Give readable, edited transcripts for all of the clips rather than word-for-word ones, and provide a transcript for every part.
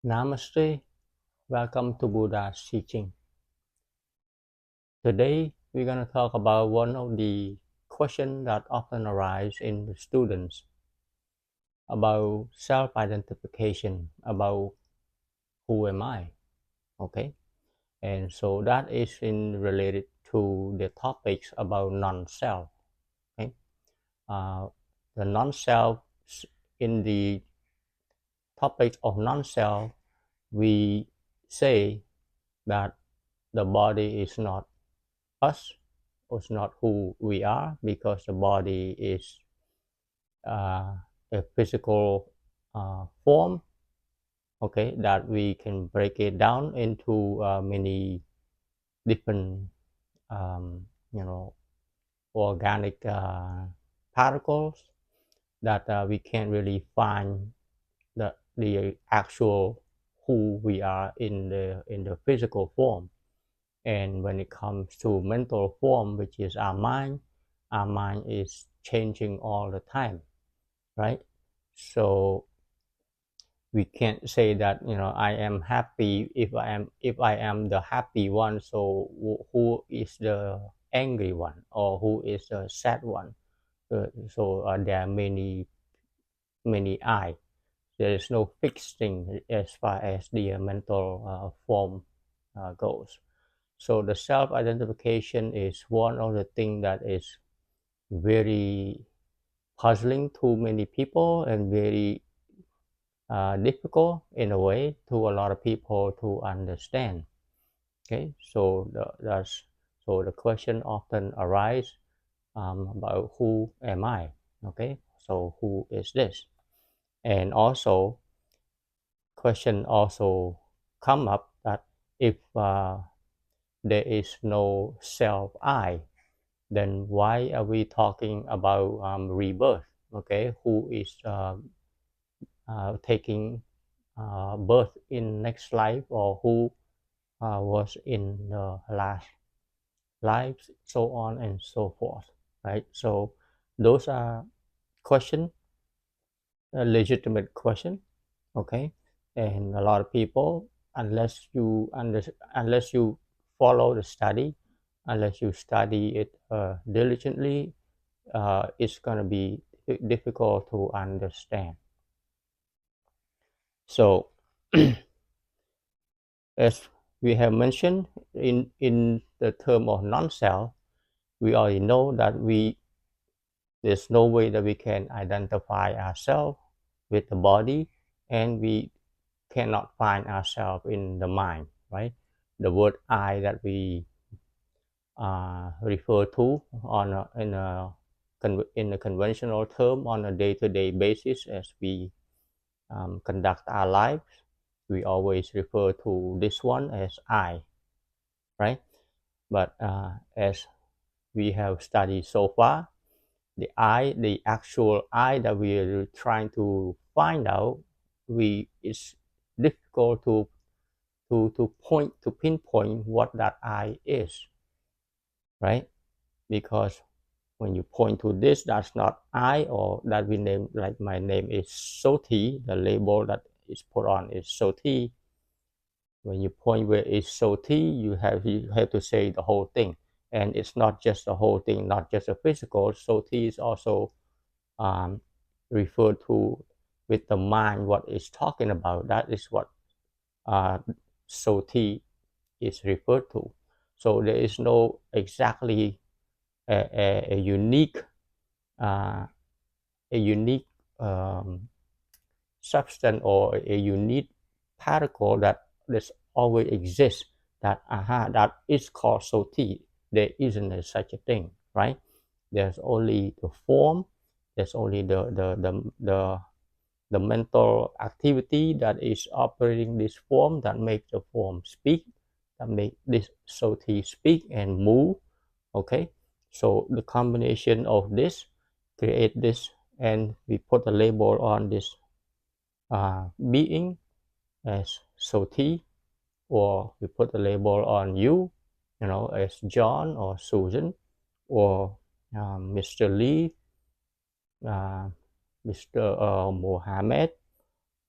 Namaste, welcome to Buddha's teaching. Today we're going to talk about one of the questions that often arise in the students about self-identification, about who am I, okay? And so that is in related to the topics about non-self, okay? Uh, the non-self, in the topic of non-self, we say that the body is not us, it's not who we are, because the body is a physical form, okay, that we can break it down into many different um, you know organic particles that we can't really find the actual who we are in the physical form. And when it comes to mental form, which is our mind is changing all the time, right? So we can't say that I am happy if I am the happy one. So who is the angry one, or who is the sad one? So there are many I. There is no fixed thing as far as the mental form goes. So the self-identification is one of the things that is very puzzling to many people, and very difficult in a way to a lot of people to understand. Okay, so the question often arises about who am I? Okay, so who is this? And also, question also come up that if there is no self I, then why are we talking about rebirth? Okay, who is taking birth in next life, or who was in the last life, so on and so forth, right? So those are question, a legitimate question, okay? And a lot of people, unless you follow the study, unless you study it diligently, it's going to be difficult to understand. So, as we have mentioned in the term of non-self, we already know that there's no way that we can identify ourselves with the body, and we cannot find ourselves in the mind, right? The word I that we refer to in a conventional term on a day-to-day basis as we conduct our lives, we always refer to this one as I, right? But as we have studied so far, the actual I that we are trying to find out, it's difficult to pinpoint what that I is, right? Because when you point to this, that's not I, or that we name, like my name is Soti, the label that is put on is Soti. When you point where it's Soti, you have to say the whole thing, and it's not just the whole thing, not just a physical. Soti is also um, referred to with the mind what it's talking about. That is what uh, Soti is referred to. So there is no exactly a unique uh, a unique um, substance, or a unique particle that this always exists, that that is called Soti. There isn't such a thing, right? There's only the form. There's only the mental activity that is operating this form, that makes the form speak, that make this Soti speak and move. Okay, so the combination of this create this, and we put a label on this being as Soti, or we put a label on you, as John or Susan, or Mr. Lee, uh, Mr. Mohammed,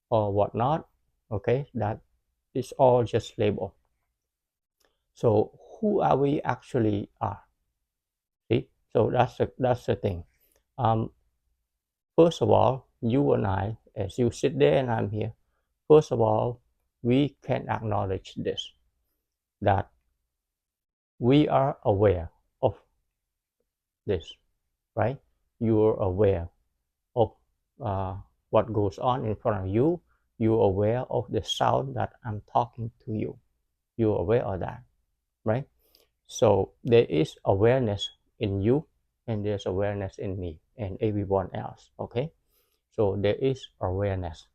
or whatnot. Okay, that is all just label. So who are we actually are? See, so that's the thing. Um, First of all, you and I, as you sit there and I'm here, first of all, we can acknowledge this, that we are aware of this, right? You're aware of uh, what goes on in front of you. You're aware of the sound that I'm talking to you. You're aware of that, right? So there is awareness in you, and there's awareness in me and everyone else. Okay, so there is awareness.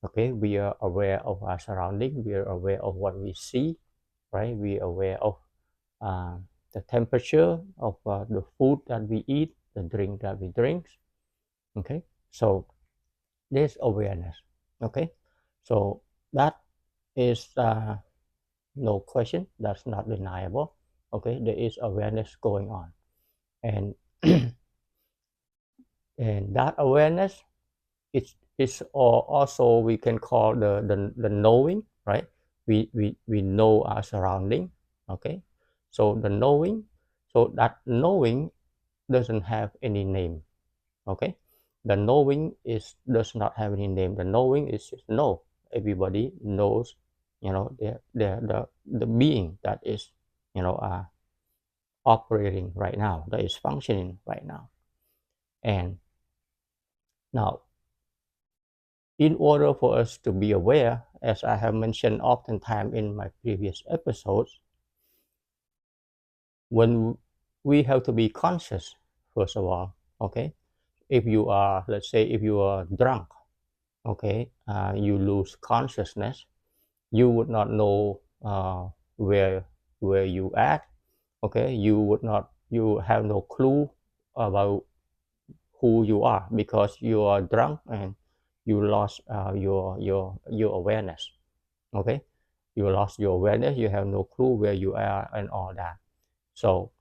Okay, we are aware of our surrounding. We are aware of what we see, right? We are aware of uh, the temperature of the food that we eat, the drink that we drink. Okay, so there's awareness. Okay, so that is no question. That's not deniable. Okay, there is awareness going on, and and that awareness is also we can call the knowing, right? We know our surrounding. Okay, so the knowing, so that knowing doesn't have any name. Okay, the knowing is does not have any name. The knowing is just know. Everybody knows, the being that is, operating right now, that is functioning right now. And now, in order for us to be aware, as I have mentioned oftentimes in my previous episodes, when we have to be conscious, first of all. Okay, if you are, let's say, if you are drunk, okay, you lose consciousness, you would not know where you at. Okay, you have no clue about who you are because you are drunk and you lost your awareness. Okay, you lost your awareness, you have no clue where you are and all that. So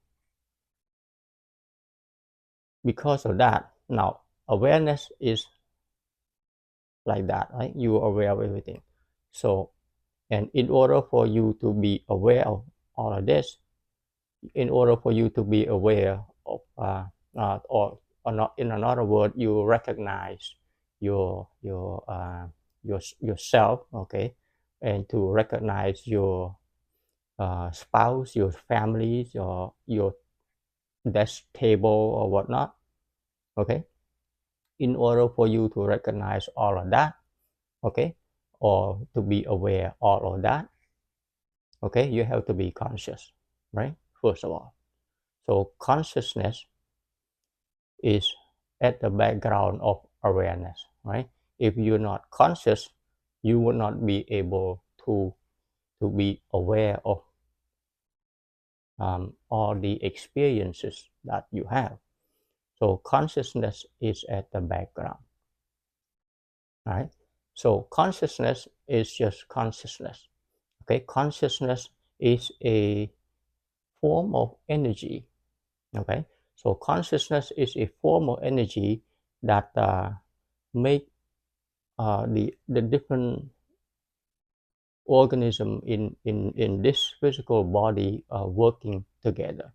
because of that, now awareness is like that, right? You are aware of everything. So, and in order for you to be aware of all of this, in order for you to be aware of or not, in another word, you recognize your yourself. Okay, and to recognize your spouse, your family, your desk table or whatnot. Okay, in order for you to recognize all of that, okay, or to be aware all of that, okay, you have to be conscious, right? First of all, so consciousness is at the background of awareness, right? If you're not conscious, you will not be able to be aware of all the experiences that you have. So consciousness is at the background, right? So consciousness is just consciousness. Okay, consciousness is a form of energy. Okay, so consciousness is a form of energy that make the different organism in this physical body working together,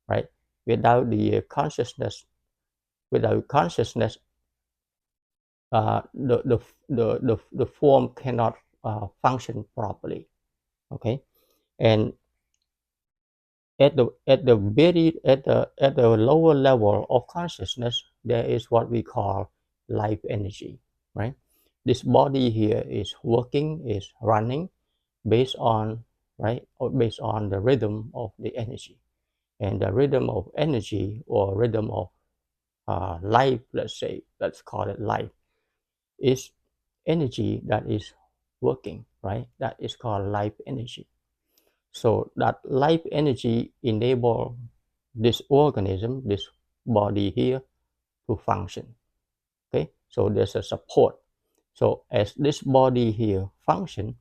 right? Without the consciousness, without consciousness, the form cannot function properly. Okay, and at the lower level of consciousness, there is what we call life energy, right? This body here is working, is running based on, right, or based on the rhythm of the energy, and the rhythm of energy or rhythm of life, let's call it life, is energy that is working, right? That is called life energy. So that life energy enable this organism, this body here, to function. Okay, so there's a support. So as this body here function,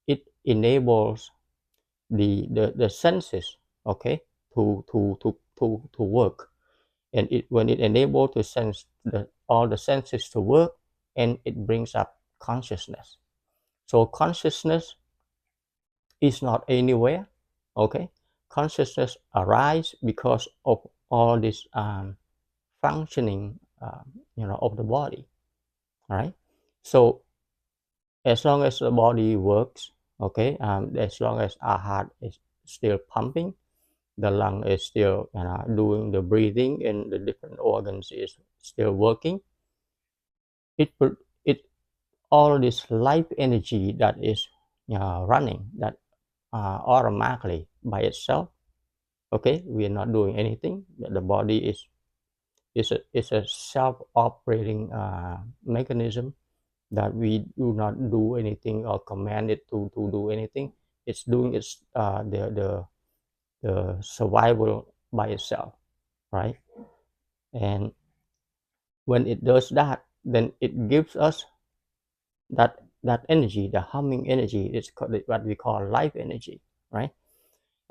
it enables the senses, okay, to work, and when it enables to sense all the senses to work, and it brings up consciousness. So consciousness is not anywhere. Okay, consciousness arises because of all this functioning, of the body. All right. So as long as the body works, okay, as long as our heart is still pumping, the lung is still doing the breathing, and the different organs is still working, it all this life energy that is running, that automatically by itself. Okay, we are not doing anything. The body is a self-operating mechanism, that we do not do anything or command it to do anything. It's doing its the survival by itself, right? And when it does that, then it gives us that energy, the humming energy. It's what we call life energy, right?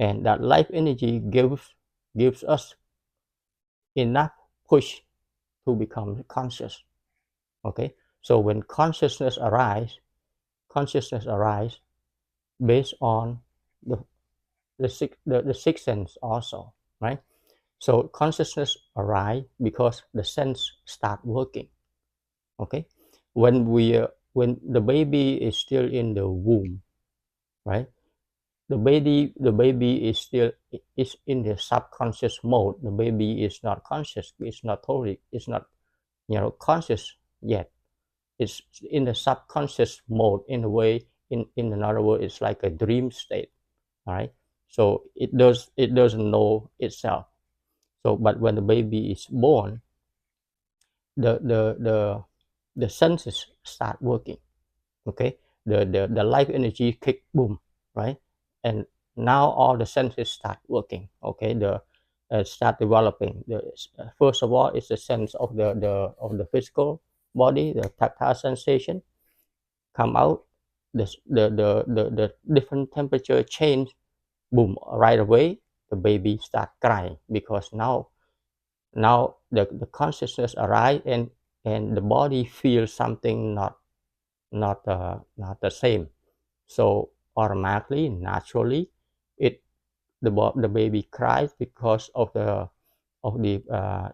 And that life energy gives us enough push to become conscious. Okay, so when consciousness arise based on the the sixth sense also, right? So consciousness arise because the sense start working. Okay, when the baby is still in the womb, right? The baby is in the subconscious mode. The baby is not conscious. It's not totally. It's not conscious yet. It's in the subconscious mode, in a way. In another word, it's like a dream state. All right. So it doesn't know itself. So, but when the baby is born, the the the the senses start working. Okay, the life energy kick boom, right? And now all the senses start working. Okay, the start developing. The first of all is the sense of the physical body, the tactile sensation come out. The different temperature change, boom, right away. The baby start crying because now the consciousness arise, and the body feels something not the same. So automatically, naturally, it the baby cries because of the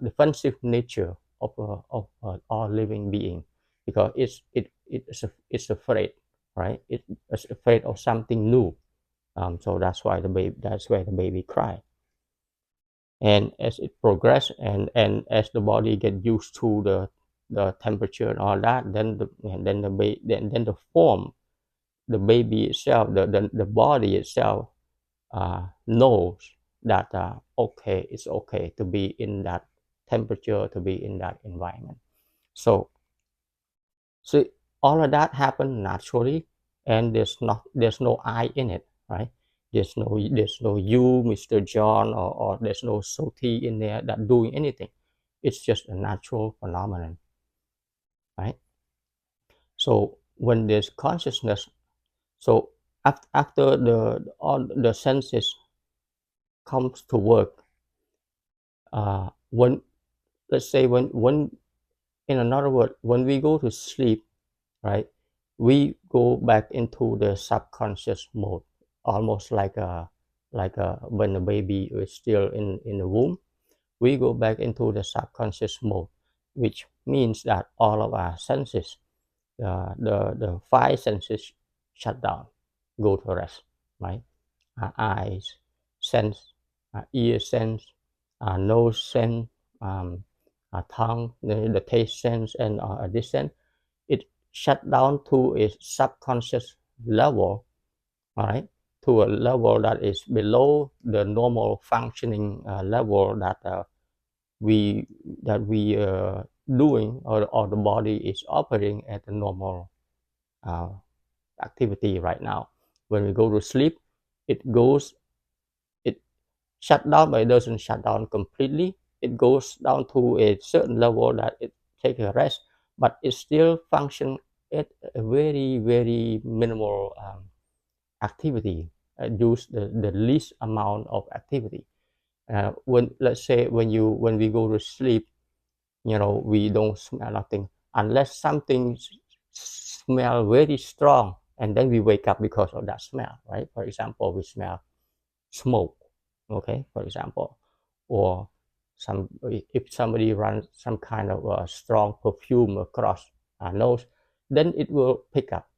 defensive nature of all living being, because it's afraid, right? It's afraid of something new. So that's why the baby cry. And as it progress, and as the body get used to the temperature and all that, then the form, the baby itself, the body itself knows that okay, it's okay to be in that temperature, to be in that environment. So so all of that happen naturally, and there's no I in it, right? There's no you, Mr. John, or there's no Soti in there that doing anything. It's just a natural phenomenon, right? So when there's consciousness, so after all the senses comes to work, when, let's say, when in another word, when we go to sleep, right, we go back into the subconscious mode, almost like when the baby is still in the womb. We go back into the subconscious mode, which means that all of our senses, the five senses, shut down, go to rest, right? Our eyes sense, our ear sense, our nose sense, our tongue, the taste sense, and this sense, it shut down to a subconscious level, all right, to a level that is below the normal functioning level we that we doing, or the body is operating at the normal uh, activity right now. When we go to sleep, it shut down, but it doesn't shut down completely. It goes down to a certain level that it take a rest, but it still function at a very very minimal activity. Use the least amount of activity. When, let's say, when we go to sleep, we don't smell nothing unless something smell very strong. and then we wake up because of that smell, right? For example, we smell smoke, okay, for example, or some if somebody runs some kind of strong perfume across our nose, then it will pick up,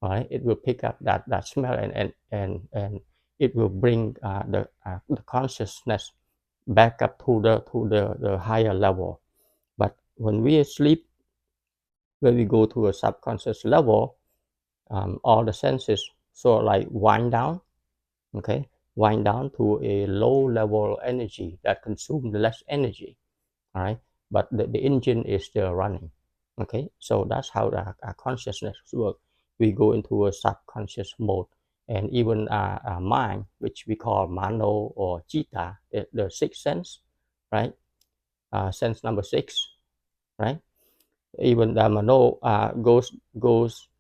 right? It will pick up that smell, and it will bring the consciousness back up to the higher level. But when we sleep, when we go to a subconscious level, all the senses sort of like wind down, okay, wind down to a low level energy that consumes less energy, all right, but the engine is still running, okay. So that's how our consciousness works. We go into a subconscious mode, and even our mind, which we call mano or chitta, the sixth sense, right, sense number six, right, even the mano goes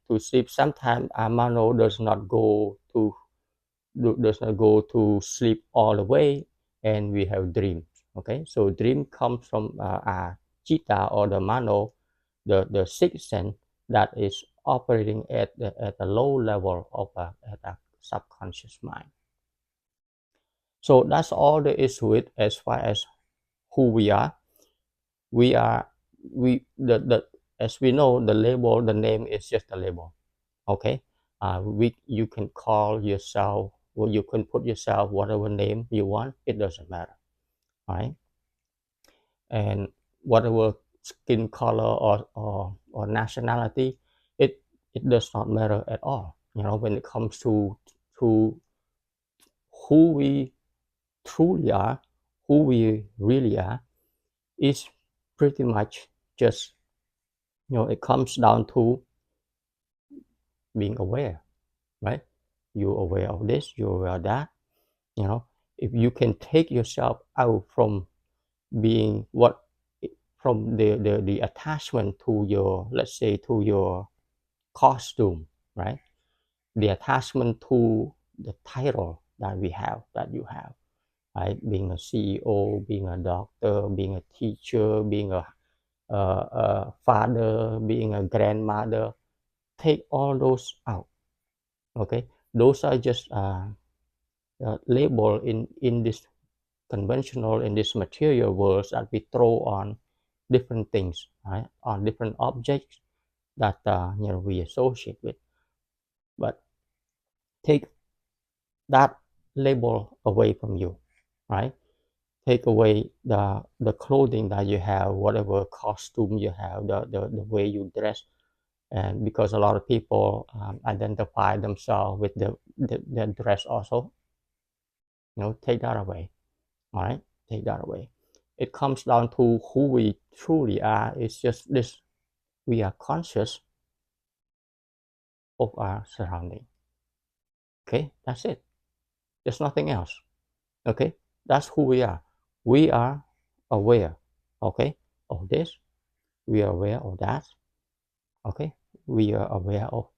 to sleep. Sometimes our mano does not go to sleep all the way, and we have dreams, okay. So dream comes from our chitta or the mano, the sixth sense that is operating at the low level of at a subconscious mind. So that's all there is to it as far as who we are. We are we the as we know, the label, the name is just a label, okay. You can call yourself, or you can put yourself whatever name you want, it doesn't matter, right? And whatever skin color or nationality, it does not matter at all, when it comes to who we truly are, who we really are, is pretty much just, it comes down to being aware, right? You're aware of this, you're aware of that. If you can take yourself out from being what from the attachment to your, let's say, to your costume, right? The attachment to the title that you have, right? Being a CEO, being a doctor, being a teacher, being a father, being a grandmother. Take all those out, okay. Those are just label in this conventional, in this material world, that we throw on different things, right? On different objects that we associate with. But take that label away from you, right? Take away the clothing that you have, whatever costume you have, the way you dress. And because a lot of people identify themselves with their dress also, take that away. All right, take that away. It comes down to who we truly are. It's just this: we are conscious of our surrounding. Okay, that's it. There's nothing else. Okay, that's who we are. We are aware, okay, of this. We are aware of that. Okay, we are aware of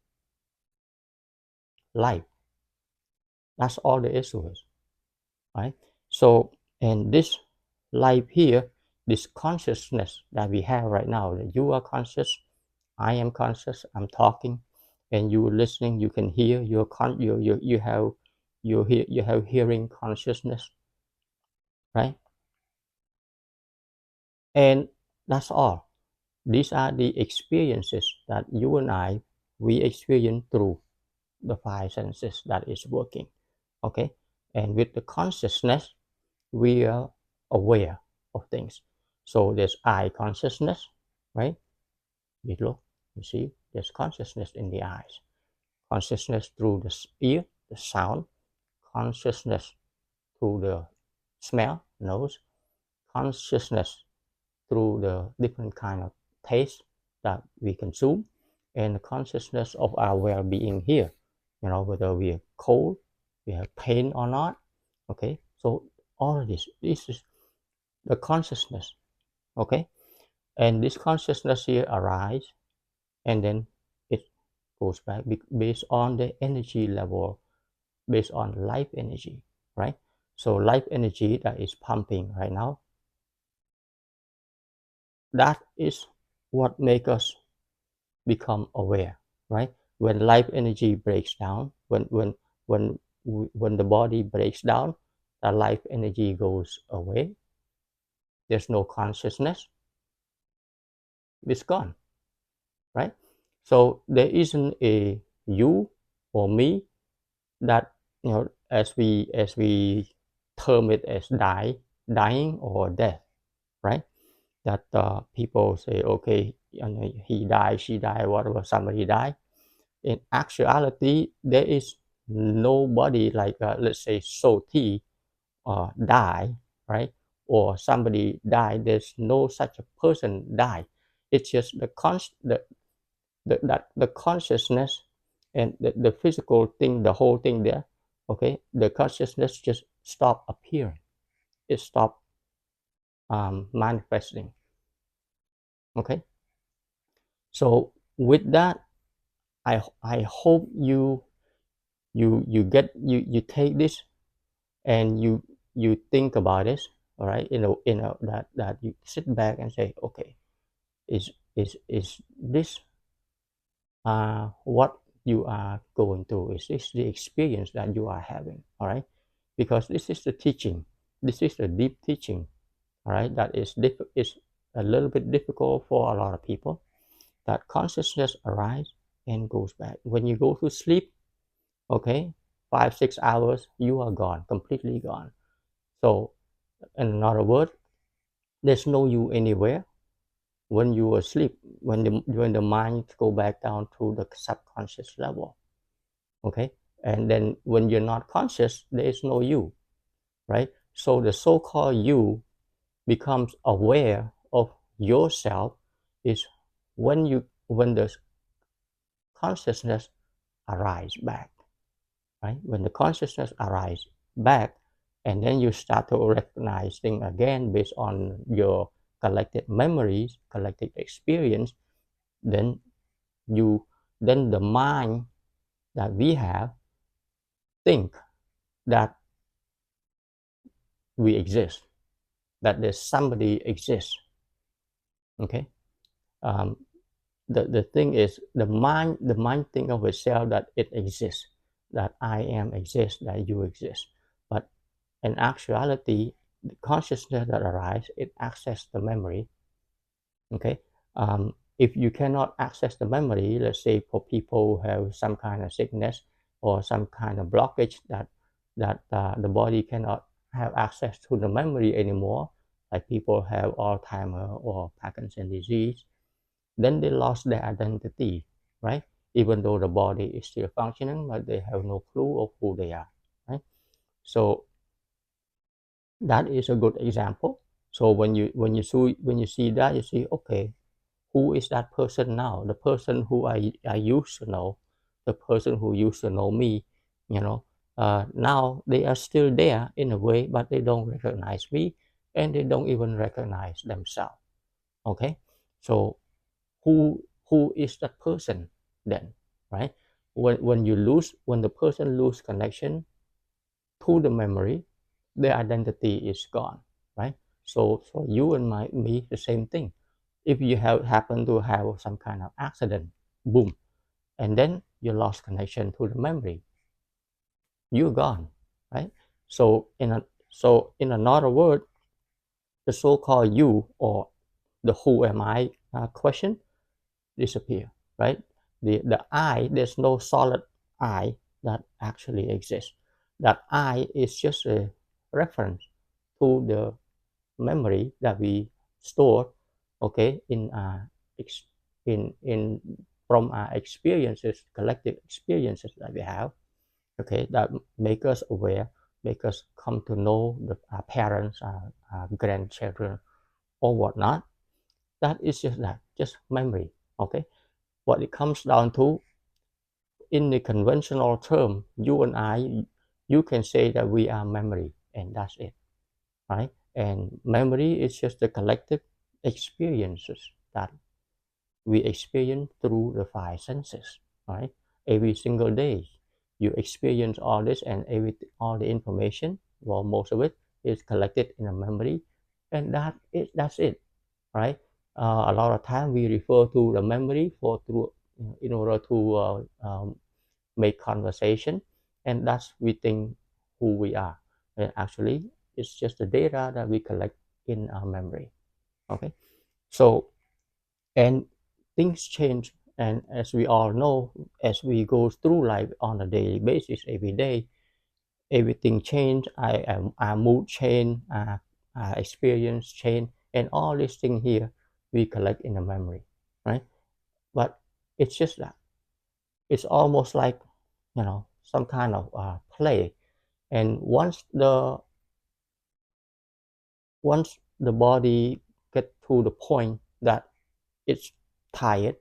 life. That's all there is to it, right? So, and this life here, this consciousness that we have right now, that you are conscious, I am conscious, I'm talking, and you listening, you can hear, you have hearing consciousness, right? And that's all. These are the experiences that you and I, we experience through the five senses that is working, okay. And with the consciousness, we are aware of things. So there's eye consciousness, right? You look, you see, there's consciousness in the eyes, consciousness through the ear, the sound, consciousness through the smell, nose, consciousness through the different kind of taste that we consume, and the consciousness of our well-being here, whether we are cold, we have pain or not, okay. So all of this is the consciousness, okay. And this consciousness here arises, and then it goes back based on the energy level, based on life energy, right? So life energy that is pumping right now, that is what makes us become aware, right? when life energy breaks down, when when the body breaks down, the life energy goes away. There's no consciousness. It's gone, right? So there isn't a you or me that, as we term it as dying or death, right? That people say, okay, he died, she died, whatever, somebody died. In actuality, there is nobody like, let's say, Soti die, right? Or somebody died. There's no such a person die. It's just the consciousness and the physical thing, the whole thing there. Okay, the consciousness just stop appearing. It stop manifesting. Okay, so with that, I hope you take this and you think about it. All right, that you sit back and say, okay, is this what you are going through? Is this the experience that you are having? All right, because this is the teaching. This is the deep teaching. All right, that is a little bit difficult for a lot of people. That consciousness arises and goes back. When you go to sleep, okay, 5 6 hours, you are gone, completely gone. So, in another word, there's no you anywhere when you are asleep. When the mind go back down to the subconscious level, okay, and then when you're not conscious, there is no you, right? So the so-called you becomes aware of yourself is when the consciousness arise back, right? When the consciousness arise back, and then you start to recognize things again based on your collected memories, collected experience, then you then the mind that we have think that we exist, that there's somebody exists. Okay, um, the thing is the mind think of itself that it exists, that I am exist, that you exist. But in actuality, the consciousness that arises, it access the memory. Okay, if you cannot access the memory, let's say for people who have some kind of sickness or some kind of blockage that the body cannot have access to the memory anymore, like people have Alzheimer or Parkinson disease, then they lost their identity, right? Even though the body is still functioning, but they have no clue of who they are, right? So that is a good example. So when you see that, you see, okay, who is that person now? The person who I used to know, the person who used to know me, you know, now they are still there in a way, but they don't recognize me, and they don't even recognize themselves. Okay, so who is that person then, right? When the person lose connection to the memory, their identity is gone, right? So you and me, the same thing. If you have happen to have some kind of accident, boom, and then you lost connection to the memory, you're gone, right? So in another word, the so-called you or the who am I question disappear, right? The I, there's no solid I that actually exists. That I is just a reference to the memory that we store, okay, in from our experiences, collective experiences that we have, okay, that make us aware, make us come to know our parents, our grandchildren, or whatnot. That is just that, just memory, okay. What it comes down to, in the conventional term, you and I, you can say that we are memory, and that's it, right? And memory is just the collective experiences that we experience through the five senses, right? Every single day, you experience all this, and all the information, well, most of it is collected in a memory, and that's it, right? A lot of time we refer to the memory for through in order to make conversation, and that's we think who we are. And actually, it's just the data that we collect in our memory. Okay, so and things change, and as we all know, as we go through life on a daily basis, every day, everything change. Our mood change, our experience change, and all these things here we collect in the memory, right? But it's just that it's almost like some kind of play. And once the body get to the point that it's tired,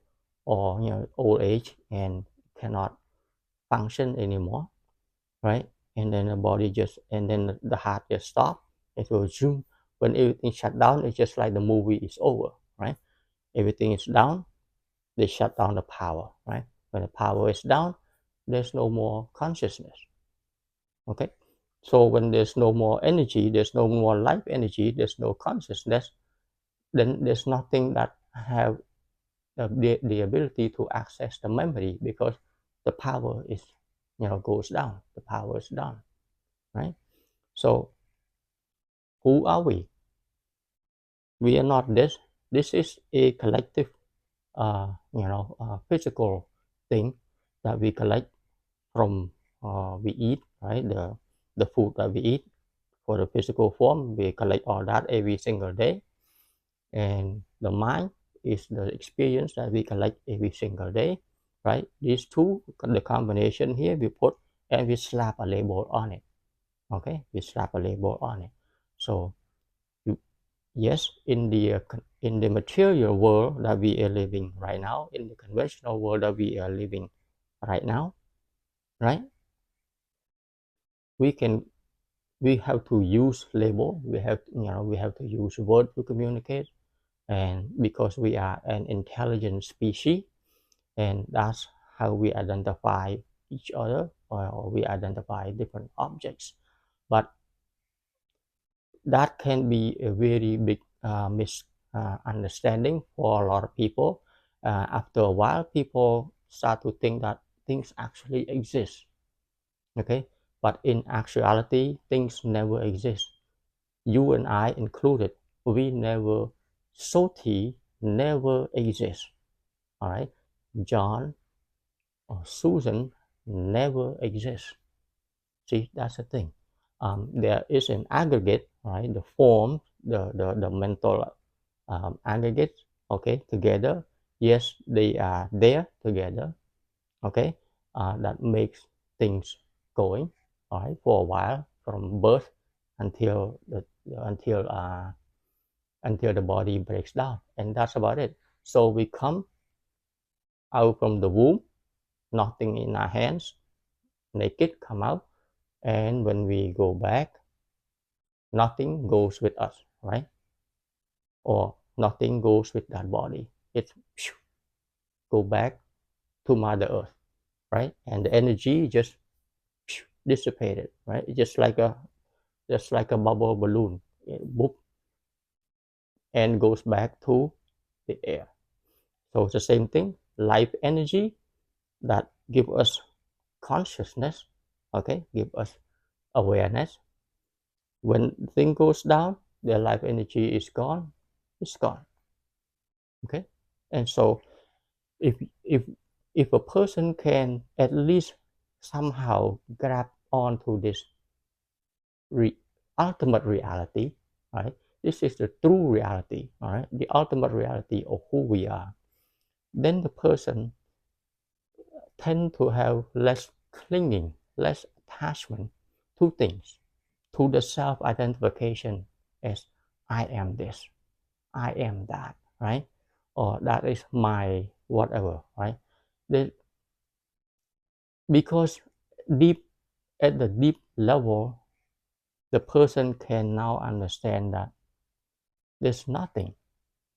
or old age, and cannot function anymore, right? And then the body just, and then the heart just stop. It goes zoom. When everything shut down, it's just like the movie is over, right? Everything is down. They shut down the power, right? When the power is down, there's no more consciousness. Okay, so when there's no more energy, there's no more life energy, there's no consciousness, then there's nothing that have the ability to access the memory, because the power is goes down, the power is down, right? So who are we? We are not this is a collective physical thing that we collect from we eat, right? The food that we eat, for the physical form, we collect all that every single day. And the mind is the experience that we collect every single day, right? These two, the combination here, we put and we slap a label on it. Okay, we slap a label on it. So yes, in the material world that we are living right now, in the conventional world that we are living right now, right? We can we have to use label. We have to use word to communicate, and because we are an intelligent species, and that's how we identify each other, or we identify different objects. But that can be a very big misunderstanding for a lot of people. After a while, people start to think that things actually exist. Okay, but in actuality, things never exist. You and I included, we never, Soti never exist. All right, John or Susan never exist. See, that's the thing. There is an aggregate, right? The form, the mental aggregate, okay, together. Yes, they are there together, okay. That makes things going, all right, for a while, from birth until the until uh, until the body breaks down, and that's about it. So we come out from the womb, nothing in our hands, naked, come out, and when we go back, nothing goes with us, right? Or nothing goes with that body. It go back to Mother Earth, right? And the energy just dissipated, right? It's just like a bubble balloon, boop, and goes back to the air. So it's the same thing. Life energy that give us consciousness, okay, give us awareness. When the thing goes down, the life energy is gone. It's gone. Okay, and so if if if a person can at least somehow grab onto this re- ultimate reality, right? This is the true reality, all right? The ultimate reality of who we are. Then the person tend to have less clinging, less attachment to things, to the self-identification as I am this, I am that, right? Or that is my whatever, right? They, because deep at the deep level, the person can now understand that there's nothing,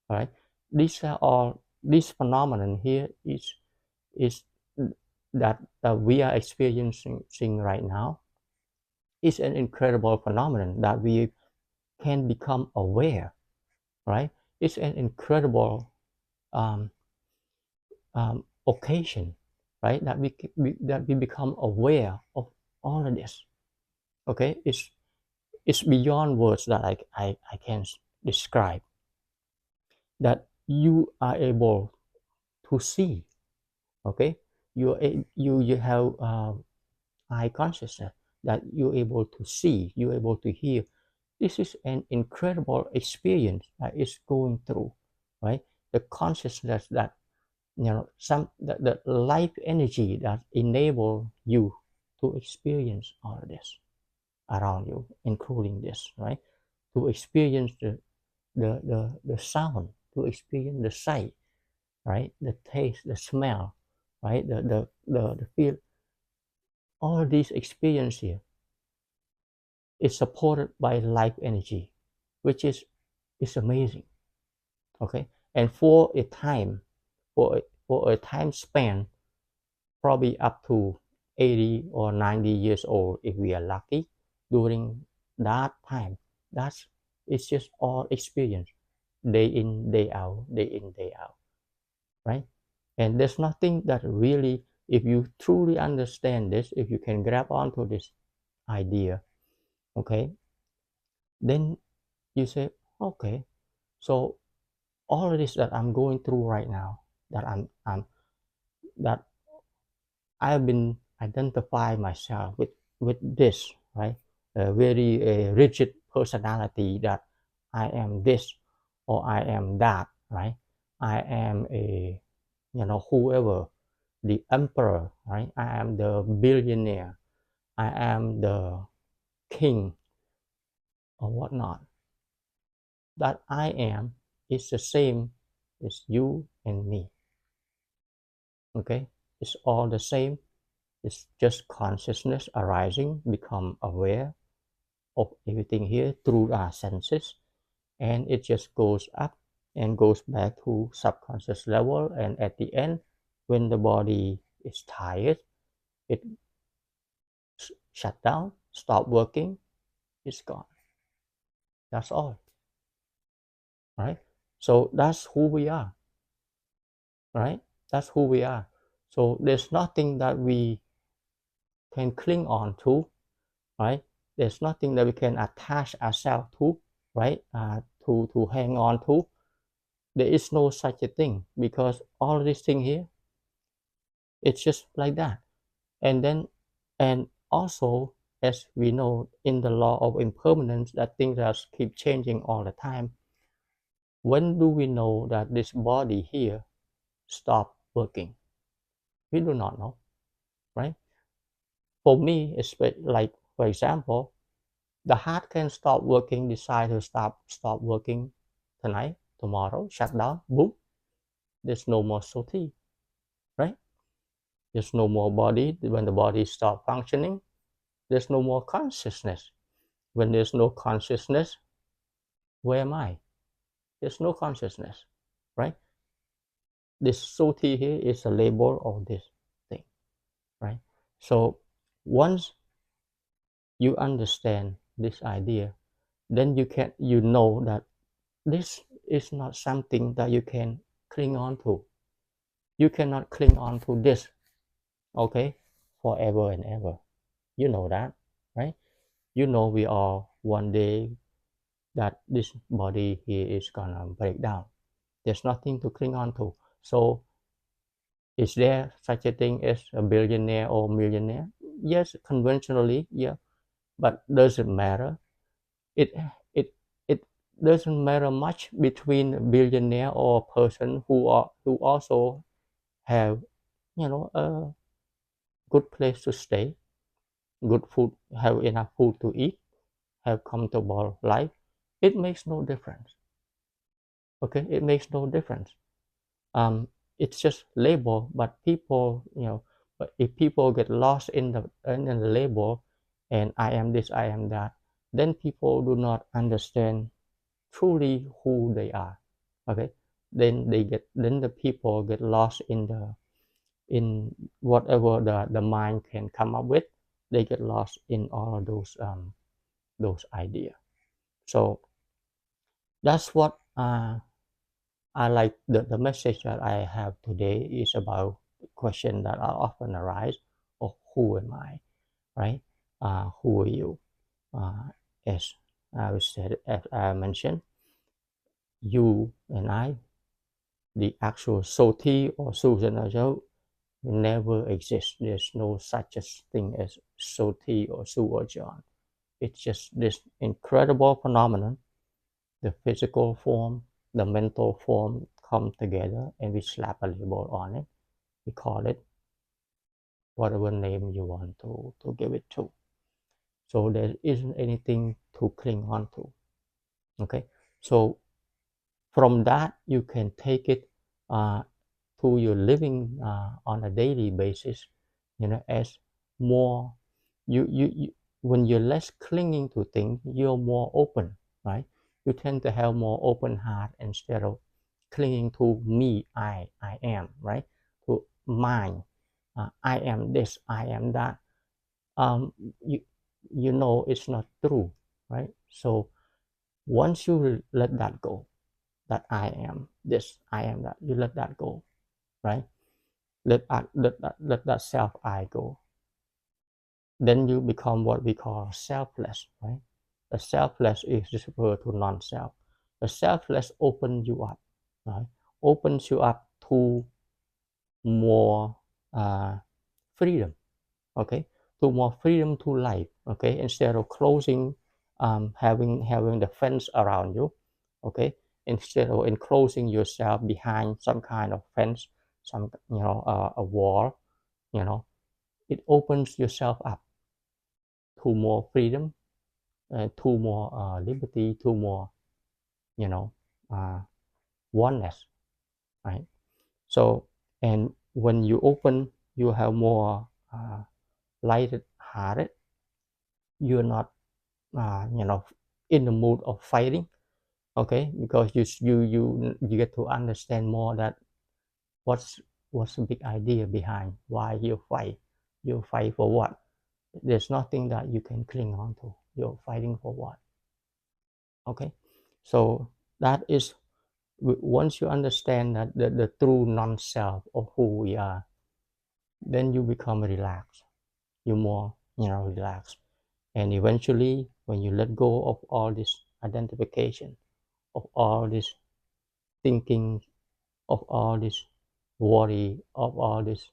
right? These are all this phenomenon here is that we are experiencing right now is an incredible phenomenon that we can become aware, right? It's an incredible um, occasion, right? That we become aware of all of this. Okay, it's beyond words that I can describe. That you are able to see. Okay, you have eye consciousness, that you're able to see, you're able to hear. This is an incredible experience that is going through, right? The consciousness that some the life energy that enable you to experience all of this around you, including this, right? To experience the sound, to experience the sight, right? The taste, the smell, right? The feel. All of these experiences here is supported by life energy, which is amazing. Okay, and for a time span, probably up to 80 or 90 years old, if we are lucky, during that time, that's it's just all experience, day in, day out, day in, day out, right? And there's nothing that really, if you truly understand this, if you can grab onto this idea, okay, then you say, okay, so all of this that I'm going through right now, that I'm that I've been identifying myself with this, right? A very rigid personality, that I am this or I am that, right? I am a, whoever, the emperor, right? I am the billionaire, I am the king or whatnot. That I am is the same as you and me. Okay, it's all the same. It's just consciousness arising, become aware of everything here through our senses, and it just goes up and goes back to subconscious level, and at the end, when the body is tired, it shut down, stop working, it's gone. That's all, right? So that's who we are, right? That's who we are. So there's nothing that we can cling on to, right? There's nothing that we can attach ourselves to, right? To hang on to. There is no such a thing, because all of these things here, it's just like that. And then, and also, as we know in the law of impermanence, that things just keep changing all the time. When do we know that this body here stop working? We do not know, right? For me, it's like, for example, the heart can stop working, decide to stop working tonight, tomorrow, shut down, boom, there's no more sati, right? There's no more body. When the body stop functioning, there's no more consciousness. When there's no consciousness, where am I? There's no consciousness, right? This sati here is a label of this thing, right? So once you understand this idea, then you know that this is not something that you can cling on to. You cannot cling on to this, okay, forever and ever. You know that, right? You know we are one day that this body here is gonna break down. There's nothing to cling on to. So is there such a thing as a billionaire or millionaire? Yes, conventionally, yeah, but does it matter? It it it doesn't matter much between a billionaire or a person who also have, a good place to stay, good food, have enough food to eat, have comfortable life. It makes no difference. Okay, it makes no difference. It's just label, but people, but if people get lost in the label, and I am this, I am that, then people do not understand truly who they are. Okay, then the people get lost in whatever the mind can come up with. They get lost in all of those ideas. So that's what I like. The message that I have today is about question that are often arise, of who am I, right? Who are you? As I said, as I mentioned, you and I, the actual Soti or Susan never exist. There's no such a thing as Soti or Su or John. It's just this incredible phenomenon. The physical form, the mental form come together, and we slap a label on it. We call it whatever name you want to give it to. So there isn't anything to cling on to. Okay, so from that you can take it to your living on a daily basis, as more you when you're less clinging to things, you're more open, right? You tend to have more open heart instead of clinging to me, I am, right? To mine, I am this, I am that. um, you it's not true, right? So once you let that go, that I am this, I am that, you let that go, right? Let that self I go. Then you become what we call selfless, right? The selfless is referred to non-self. The selfless opens you up, right? Opens you up to more freedom, okay? To more freedom to life, okay? Instead of closing, having the fence around you, okay? Instead of enclosing yourself behind some kind of fence, some a wall, you know, it opens yourself up to more freedom, to more liberty, to more, you know, uh, oneness, right? So, and when you open, you have more lighted-hearted. You're not, in the mood of fighting, okay? Because you get to understand more that what's what's the big idea behind why you fight. You fight for what? There's nothing that you can cling on to. You're fighting for what? Okay, so that is once you understand that the true non-self of who we are, then you become relaxed. You're more, relaxed, and eventually, when you let go of all this identification, of all this thinking, of all this worry, of all this,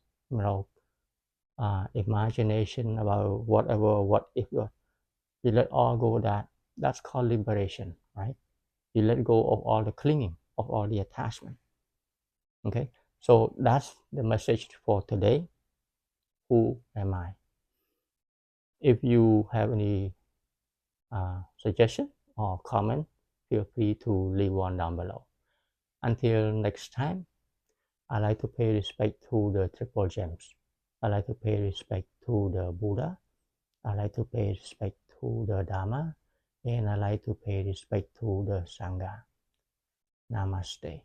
imagination about whatever, what if, you let all go of that. That's called liberation, right? You let go of all the clinging, of all the attachment. Okay, so that's the message for today. Who am I? If you have any suggestion or comment, feel free to leave one down below. Until next time, I like to pay respect to the triple gems. I like to pay respect to the Buddha. I like to pay respect to the Dharma, and I like to pay respect to the Sangha. Namaste.